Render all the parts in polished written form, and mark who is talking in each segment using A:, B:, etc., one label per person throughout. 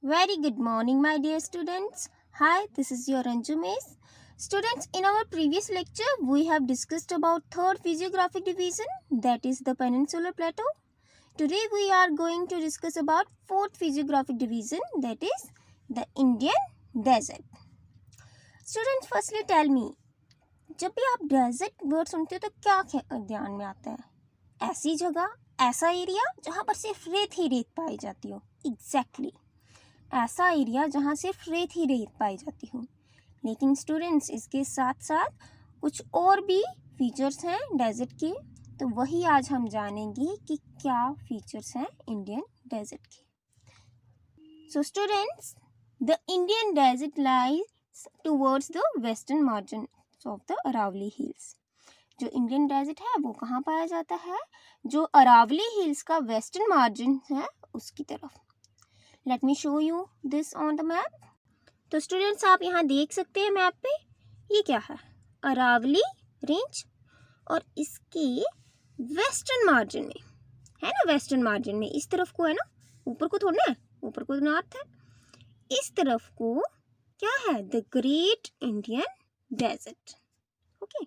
A: Very good morning, my dear students. Hi, this is your Anju Miss. Students, in our previous lecture, we have discussed about third physiographic division, that is the peninsular plateau. Today, we are going to discuss about fourth physiographic division, that is the Indian desert. Students, firstly tell me, जब भी आप desert word सुनते हो तो क्या ध्यान में आता है? ऐसी जगह, ऐसा एरिया जहाँ पर सिर्फ रेत ही रेत पाई जाती हो. एग्जैक्टली ऐसा एरिया जहाँ सिर्फ रेत ही रेत पाई जाती हो. लेकिन स्टूडेंट्स, इसके साथ साथ कुछ और भी फीचर्स हैं डेजर्ट के, तो वही आज हम जानेंगे कि क्या फीचर्स हैं इंडियन डेजर्ट के. So students, the Indian desert lies towards the western margin of the Aravalli hills. जो इंडियन डेजर्ट है वो कहाँ पाया जाता है? जो अरावली हिल्स का वेस्टर्न मार्जिन है उसकी तरफ. Let me show you this on the map. तो स्टूडेंट्स, आप यहाँ देख सकते हैं मैप पे, ये क्या है? अरावली रेंज. और इसके वेस्टर्न मार्जिन में है ना, वेस्टर्न मार्जिन में इस तरफ को है ना, ऊपर को थोड़ा है, ऊपर को नॉर्थ है, इस तरफ को क्या है? The great Indian desert. Okay,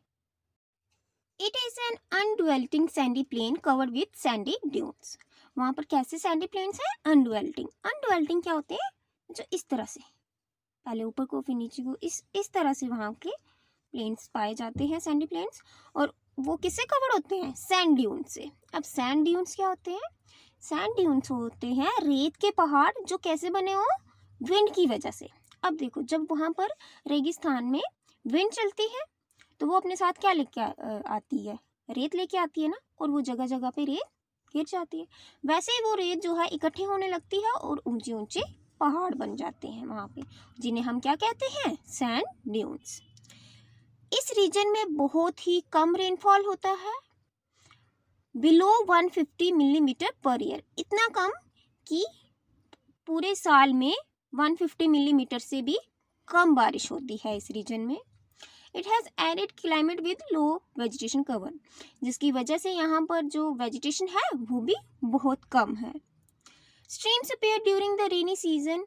A: it is an undulating sandy plain covered with sandy dunes. वहाँ पर कैसे सैंडी प्लेन्स हैं? अनड्वेल्टिंग. अनड्वेल्टिंग क्या होते हैं? जो इस तरह से पहले ऊपर को फिर नीचे को इस तरह से वहाँ के प्लेन्स पाए जाते हैं, सैंडी प्लेन्स. और वो किससे कवर होते हैं? सैंड ड्यून से. अब सैंड ड्यून्स क्या होते हैं? सैंड ड्यून्स होते हैं रेत के पहाड़ जो कैसे बने हो? विंड की वजह से. अब देखो, जब वहाँ पर रेगिस्तान में विंड चलती है तो वो अपने साथ क्या लेके आती है? रेत लेके आती है ना, और वो जगह जगह पे रेत गिर जाती है. वैसे ही वो रेत जो है इकट्ठी होने लगती है और ऊंचे ऊंचे पहाड़ बन जाते हैं वहाँ पे, जिन्हें हम क्या कहते हैं? Sand dunes. इस रीजन में बहुत ही कम रेनफॉल होता है, बिलो 150 मिलीमीटर पर ईयर. इतना कम कि पूरे साल में 150 मिलीमीटर से भी कम बारिश होती है इस रीजन में. It has arid climate with low vegetation cover, जिसकी वजह से यहाँ पर जो वेजिटेशन है वो भी बहुत कम है. Streams appear during the rainy season,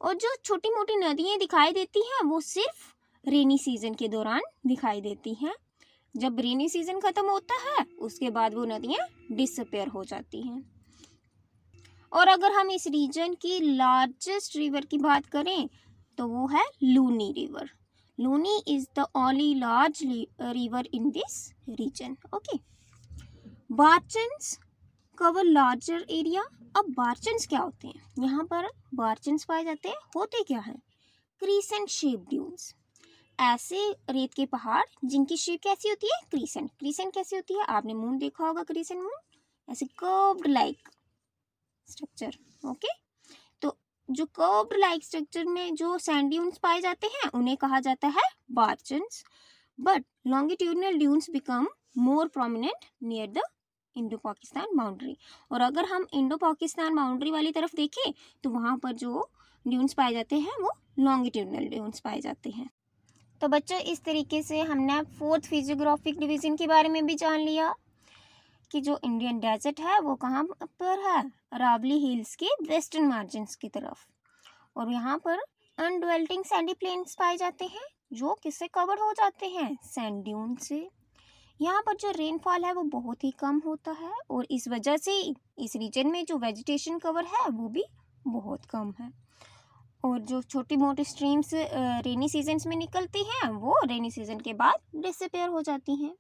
A: और जो छोटी मोटी नदियाँ दिखाई देती हैं वो सिर्फ रेनी सीजन के दौरान दिखाई देती हैं. जब रेनी सीजन ख़त्म होता है उसके बाद वो नदियाँ डिसअपीयर हो जाती हैं. और अगर हम इस रीजन की लार्जेस्ट रिवर की बात करें तो वो है Luni river. Luni is the only large river in this region. Okay. Barchans cover larger area. अब barchans क्या होते हैं? यहाँ पर barchans पाए जाते हैं. होते क्या हैं? Crescent shaped dunes. ऐसे रेत के पहाड़ जिनकी शेप कैसी होती है? क्रीसेंट. क्रीसेंट कैसी होती है? आपने मून देखा होगा, क्रीसेंट मून ऐसे कर्व्ड लाइक स्ट्रक्चर. ओके, जो कर्व्ड लाइक स्ट्रक्चर में जो सैंड ड्यून्स पाए जाते हैं उन्हें कहा जाता है barchans. But longitudinal dunes become more prominent near the Indo Pakistan boundary. और अगर हम इंडो पाकिस्तान बाउंड्री वाली तरफ देखें तो वहाँ पर जो ड्यून्स पाए जाते हैं वो लॉन्गिट्यूडनल ड्यून्स पाए जाते हैं. तो बच्चों, इस तरीके से हमने फोर्थ फिजियोग्राफिक डिवीजन के बारे में भी जान लिया कि जो इंडियन डेजर्ट है वो कहाँ पर है? अरावली हिल्स के वेस्टर्न मार्जिन्स की तरफ. और यहाँ पर अनड्वेल्टिंग सैंडी प्लेन्स पाए जाते हैं जो किससे कवर हो जाते हैं? सैंड ड्यून से. यहाँ पर जो रेनफॉल है वो बहुत ही कम होता है और इस वजह से इस रीजन में जो वेजिटेशन कवर है वो भी बहुत कम है. और जो छोटी मोटी स्ट्रीम्स रेनी सीजन्स में निकलती हैं वो रेनी सीजन के बाद डिसअपीयर हो जाती हैं.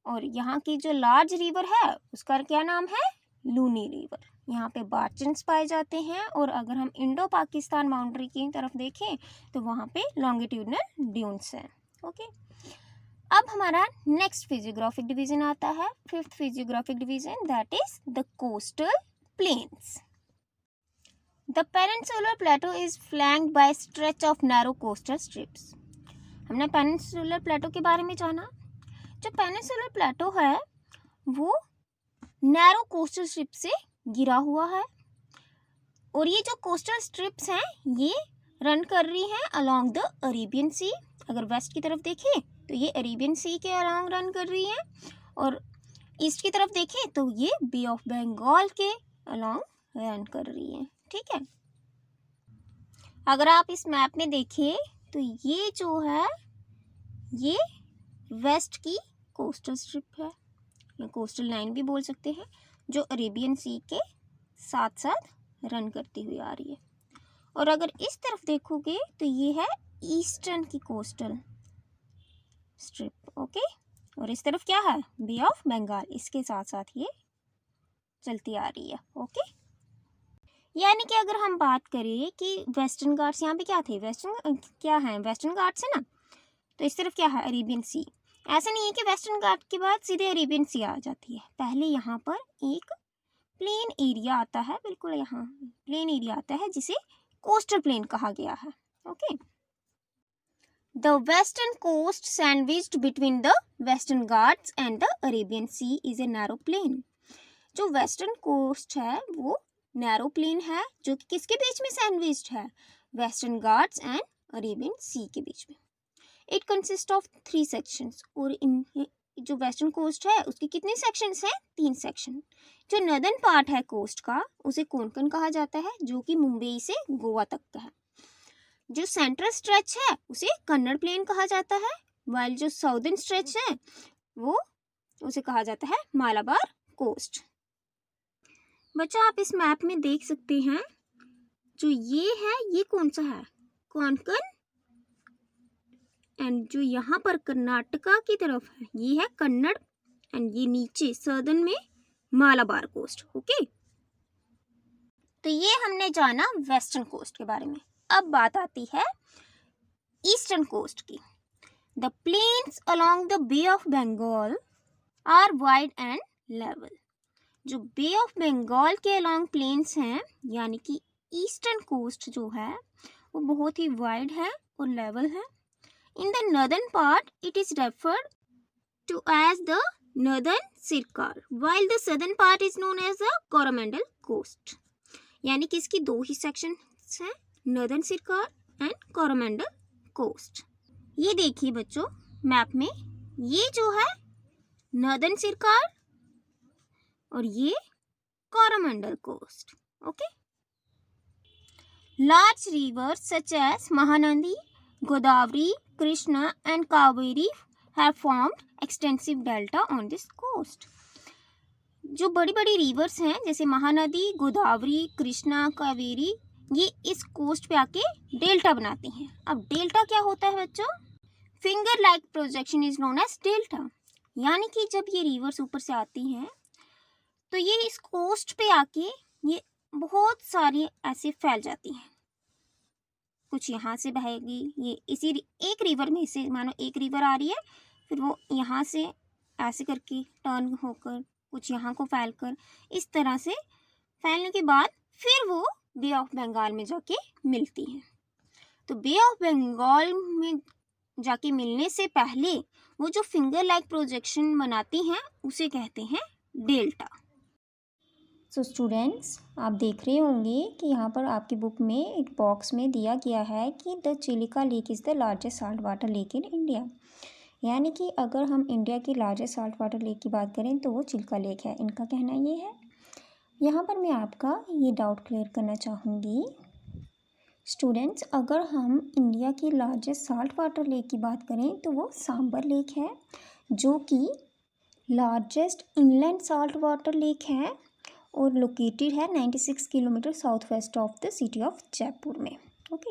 A: और यहाँ की जो लार्ज रिवर है उसका क्या नाम है? लूनी रिवर. यहाँ पे बार्चन्स पाए जाते हैं. और अगर हम इंडो पाकिस्तान बाउंड्री की तरफ देखें तो वहाँ पे लॉन्गिट्यूडनल ड्यून्स हैं. ओके, अब हमारा नेक्स्ट फिजियोग्राफिक डिवीजन आता है, fifth physiographic division, that is the coastal plains. The peninsular plateau is flanked by stretch of narrow coastal strips. हमने पेनिनसुलर प्लेटो के बारे में जाना. जो पेनिनसुलर प्लेटो है वो नैरो कोस्टल स्ट्रिप से गिरा हुआ है. और ये जो कोस्टल स्ट्रिप्स हैं ये रन कर रही हैं अलोंग द अरेबियन सी. अगर वेस्ट की तरफ देखें तो ये अरेबियन सी के अलोंग रन कर रही हैं, और ईस्ट की तरफ देखें तो ये बे ऑफ बंगाल के अलोंग रन कर रही हैं. ठीक है. अगर आप इस मैप में देखें तो ये जो है ये वेस्ट की कोस्टल स्ट्रिप है, या कोस्टल लाइन भी बोल सकते हैं, जो अरेबियन सी के साथ साथ रन करती हुई आ रही है। और अगर इस तरफ देखोगे तो ये है ईस्टर्न की कोस्टल स्ट्रिप। ओके, और इस तरफ क्या है, बे ऑफ बंगाल, इसके साथ साथ ये चलती आ रही है। ओके, यानी कि अगर हम बात करें कि वेस्टर्न घाट्स यहाँ पे क्या थे, वेस्टर्न क्या है, वेस्टर्न घाट्स है ना, तो इस तरफ क्या है, अरेबियन सी। ऐसा नहीं है कि वेस्टर्न घाट के बाद सीधे अरेबियन सी आ जाती है, पहले यहाँ पर एक प्लेन एरिया आता है, बिल्कुल यहाँ प्लेन एरिया आता है जिसे कोस्टल प्लेन कहा गया है। Okay, the western coast sandwiched between the western Ghats and the Arabian sea is a narrow plain. जो वेस्टर्न कोस्ट है वो नैरो प्लेन है, जो कि किसके बीच में सैंडविच्ड है, वेस्टर्न घाट्स एंड अरेबियन सी के बीच में। इट कंसिस्ट ऑफ 3 सेक्शंस, और इन जो वेस्टर्न कोस्ट है उसके कितने सेक्शंस हैं, 3 सेक्शन। जो नदर्न पार्ट है कोस्ट का उसे कोंकण कहा जाता है, जो कि मुंबई से गोवा तक का है। जो सेंट्रल स्ट्रेच है उसे कन्नड़ प्लेन कहा जाता है, वाइल जो साउदर्न स्ट्रेच है वो उसे कहा जाता है मालाबार कोस्ट। बच्चों आप इस मैप में देख सकते हैं, जो ये है ये कौन सा है, कोंकण, एंड जो यहाँ पर कर्नाटका की तरफ है ये है कन्नड़, एंड ये नीचे सदर्न में मालाबार कोस्ट। ओके, तो ये हमने जाना वेस्टर्न कोस्ट के बारे में। अब बात आती है ईस्टर्न कोस्ट की। The plains along the bay of Bengal are wide and level. जो बे ऑफ बंगाल के अलोंग प्लेन्स हैं, यानी कि ईस्टर्न कोस्ट जो है वो बहुत ही वाइड है और लेवल है। In the northern part, it is referred to as the Northern Sircar, while the southern part is known as the Coromandel Coast. यानी कि इसकी 2 ही सेक्शन हैं, northern Sarkar and Coromandel coast. ये देखिए बच्चों मैप में, ये जो है नॉर्दर्न सिरकार और ये Coromandel coast. Okay, large rivers such as Mahanadi, Godavari, Krishna and Kaveri have formed extensive delta on this coast. जो बड़ी बड़ी रिवर्स हैं जैसे महानदी, गोदावरी, कृष्णा, कावेरी, ये इस कोस्ट पे आके डेल्टा बनाती हैं। अब डेल्टा क्या होता है बच्चों, finger like projection is known as delta. यानी कि जब ये रिवर्स ऊपर से आती हैं तो ये इस कोस्ट पे आके ये बहुत सारी ऐसे फैल जाती हैं, कुछ यहाँ से बहेगी, ये इसी एक रिवर में से, मानो एक रिवर आ रही है, फिर वो यहाँ से ऐसे करके टर्न होकर कुछ यहाँ को फैल कर, इस तरह से फैलने के बाद फिर वो बे ऑफ बंगाल में जाके मिलती हैं। तो बे ऑफ बंगाल में जाके मिलने से पहले वो जो फिंगर लाइक प्रोजेक्शन बनाती हैं उसे कहते हैं डेल्टा। सो स्टूडेंट्स आप देख रहे होंगे कि यहाँ पर आपकी बुक में एक बॉक्स में दिया गया है कि the Chilika lake is the largest salt water lake in India. यानी कि अगर हम इंडिया की लार्जेस्ट साल्ट वाटर लेक की बात करें तो वो चिल्का लेक है, इनका कहना ये है। यहाँ पर मैं आपका ये डाउट क्लियर करना चाहूँगी स्टूडेंट्स, अगर हम इंडिया की लार्जेस्ट साल्ट वाटर लेक की बात करें तो वो सांबर लेक है, जो कि largest inland salt water lake है और लोकेटेड है 96 kilometre south west of the city of Jaipur में। ओके,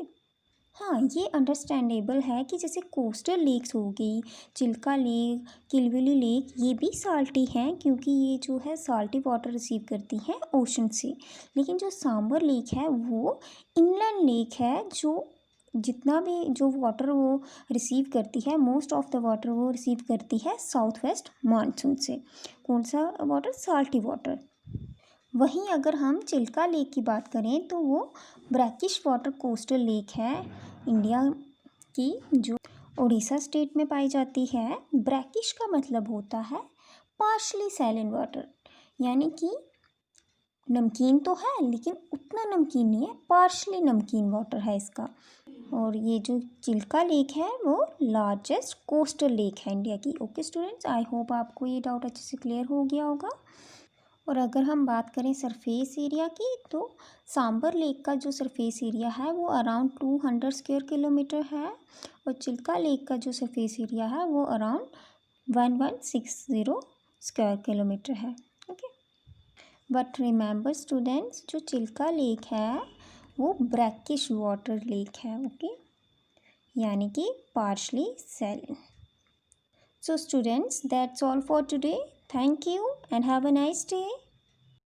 A: हाँ ये अंडरस्टैंडेबल है कि जैसे कोस्टल लेक्स हो गई, चिल्का लेक, किलवली लेक, ये भी साल्टी हैं क्योंकि ये जो है साल्टी वाटर रिसीव करती हैं ओशन से। लेकिन जो सांबर लेक है वो इनलैंड लेक है, जो जितना भी जो वाटर वो रिसीव करती है, मोस्ट ऑफ द वाटर वो रिसीव करती है साउथ वेस्ट मानसून से। कौन सा वाटर, साल्टी वाटर। वहीं अगर हम चिल्का लेक की बात करें तो वो ब्रैकिश वाटर कोस्टल लेक है इंडिया की, जो उड़ीसा स्टेट में पाई जाती है। ब्रैकिश का मतलब होता है पार्शली सैलिन वाटर, यानी कि नमकीन तो है लेकिन उतना नमकीन नहीं है, पार्शली नमकीन वाटर है इसका। और ये जो चिल्का लेक है वो लार्जेस्ट कोस्टल लेक है इंडिया की। ओके स्टूडेंट्स, आई होप आपको ये डाउट अच्छे से क्लियर हो गया होगा। और अगर हम बात करें सरफेस एरिया की, तो सांबर लेक का जो सरफेस एरिया है वो अराउंड 200 स्क्वायर किलोमीटर है, और चिल्का लेक का जो सरफेस एरिया है वो अराउंड 1160 स्क्वायर किलोमीटर है। ओके, बट रिमेंबर स्टूडेंट्स, जो चिल्का लेक है वो ब्रैकिश वाटर लेक है। ओके, यानी कि partially सैलिन। So students, that's all for today. Thank you and have a nice day.